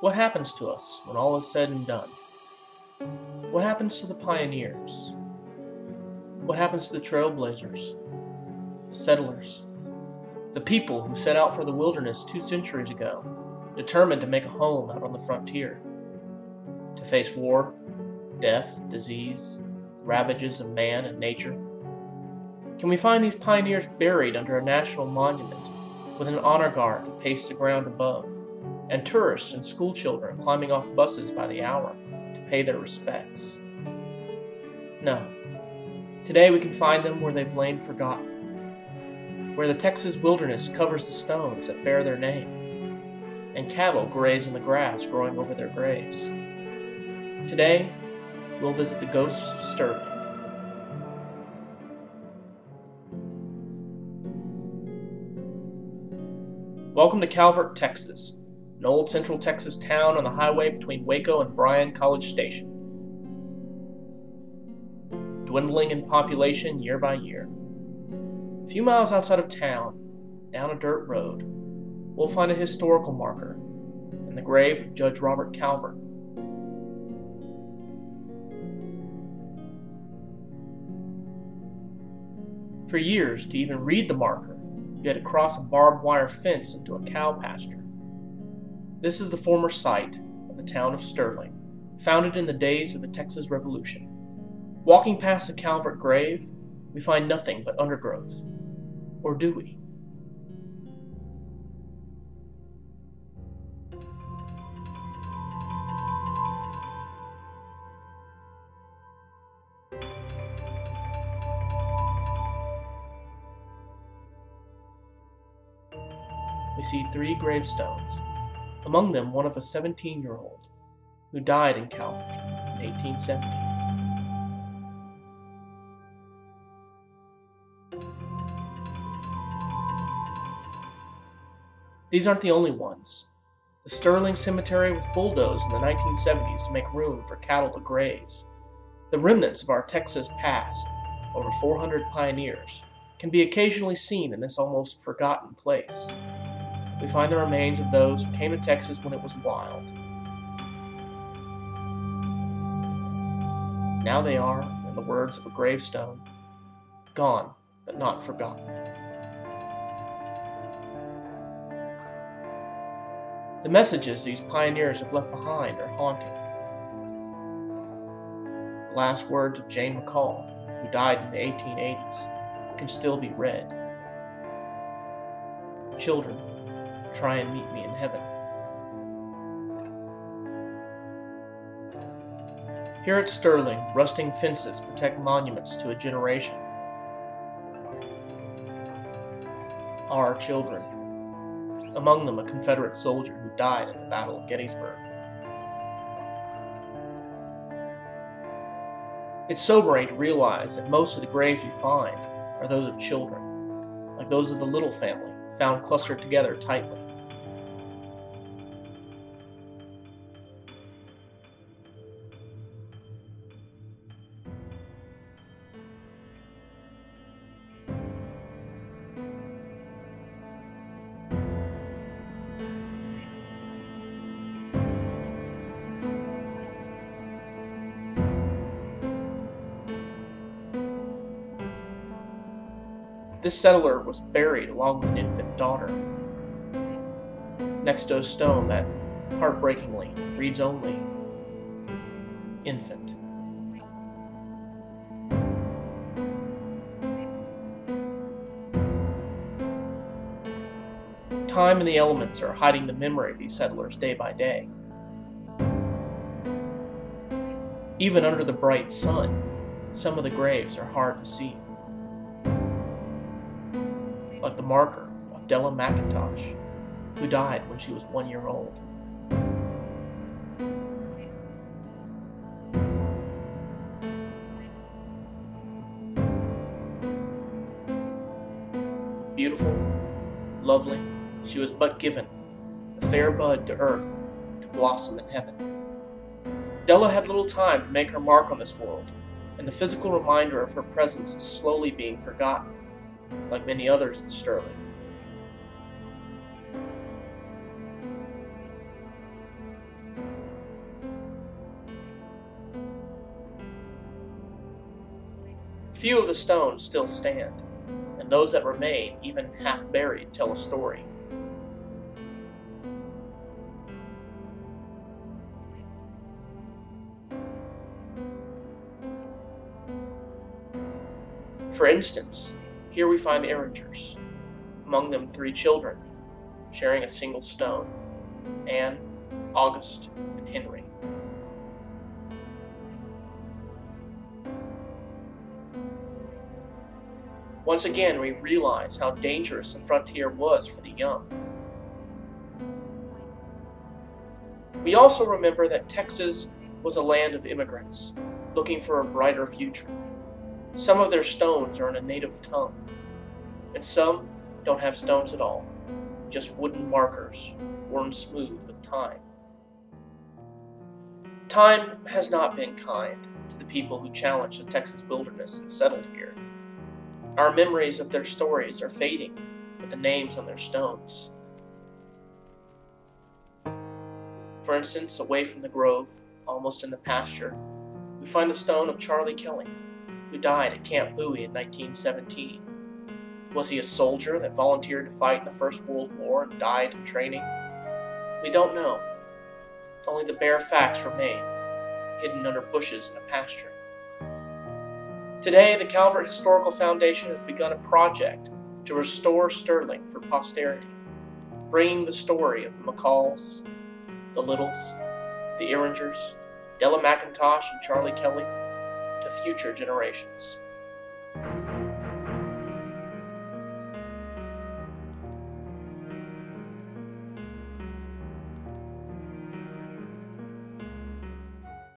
What happens to us when all is said and done? What happens to the pioneers? What happens to the trailblazers, the settlers, the people who set out for the wilderness 2 centuries ago, determined to make a home out on the frontier, to face war, death, disease, ravages of man and nature? Can we find these pioneers buried under a national monument with an honor guard to pace the ground above, and tourists and schoolchildren climbing off buses by the hour to pay their respects? No. Today we can find them where they've lain forgotten, where the Texas wilderness covers the stones that bear their name, and cattle graze on the grass growing over their graves. Today, we'll visit the ghosts of Sterling. Welcome to Calvert, Texas, an old Central Texas town on the highway between Waco and Bryan College Station. Dwindling in population year by year. A few miles outside of town, down a dirt road, we'll find a historical marker and the grave of Judge Robert Calvert. For years, to even read the marker, you had to cross a barbed wire fence into a cow pasture. This is the former site of the town of Sterling, founded in the days of the Texas Revolution. Walking past the Calvert grave, we find nothing but undergrowth. Or do we? We see 3 gravestones, among them one of a 17-year-old who died in Calvert in 1870. These aren't the only ones. The Sterling Cemetery was bulldozed in the 1970s to make room for cattle to graze. The remnants of our Texas past, over 400 pioneers, can be occasionally seen in this almost forgotten place. We find the remains of those who came to Texas when it was wild. Now they are, in the words of a gravestone, gone but not forgotten. The messages these pioneers have left behind are haunting. The last words of Jane McCall, who died in the 1880s, can still be read. Children, try and meet me in heaven. Here at Sterling, rusting fences protect monuments to a generation. Our children, among them a Confederate soldier who died at the Battle of Gettysburg. It's sobering to realize that most of the graves we find are those of children, like those of the Little family, found clustered together tightly. This settler was buried along with an infant daughter, next to a stone that, heartbreakingly, reads only, infant. Time and the elements are hiding the memory of these settlers day by day. Even under the bright sun, some of the graves are hard to see. Like the marker of Della McIntosh, who died when she was 1 year old. Beautiful, lovely, she was but given, a fair bud to earth, to blossom in heaven. Della had little time to make her mark on this world, and the physical reminder of her presence is slowly being forgotten, like many others in Sterling. Few of the stones still stand, and those that remain, even half buried, tell a story. For instance, here we find the Erringers, among them 3 children, sharing a single stone: Anne, August, and Henry. Once again, we realize how dangerous the frontier was for the young. We also remember that Texas was a land of immigrants, looking for a brighter future. Some of their stones are in a native tongue, and some don't have stones at all, just wooden markers worn smooth with time. Time has not been kind to the people who challenged the Texas wilderness and settled here. Our memories of their stories are fading with the names on their stones. For instance, away from the grove, almost in the pasture, we find the stone of Charlie Kelly, who died at Camp Bowie in 1917. Was he a soldier that volunteered to fight in the First World War and died in training? We don't know. Only the bare facts remain, hidden under bushes in a pasture. Today, the Calvert Historical Foundation has begun a project to restore Sterling for posterity, bringing the story of the McCalls, the Littles, the Erringers, Della McIntosh, and Charlie Kelly to future generations.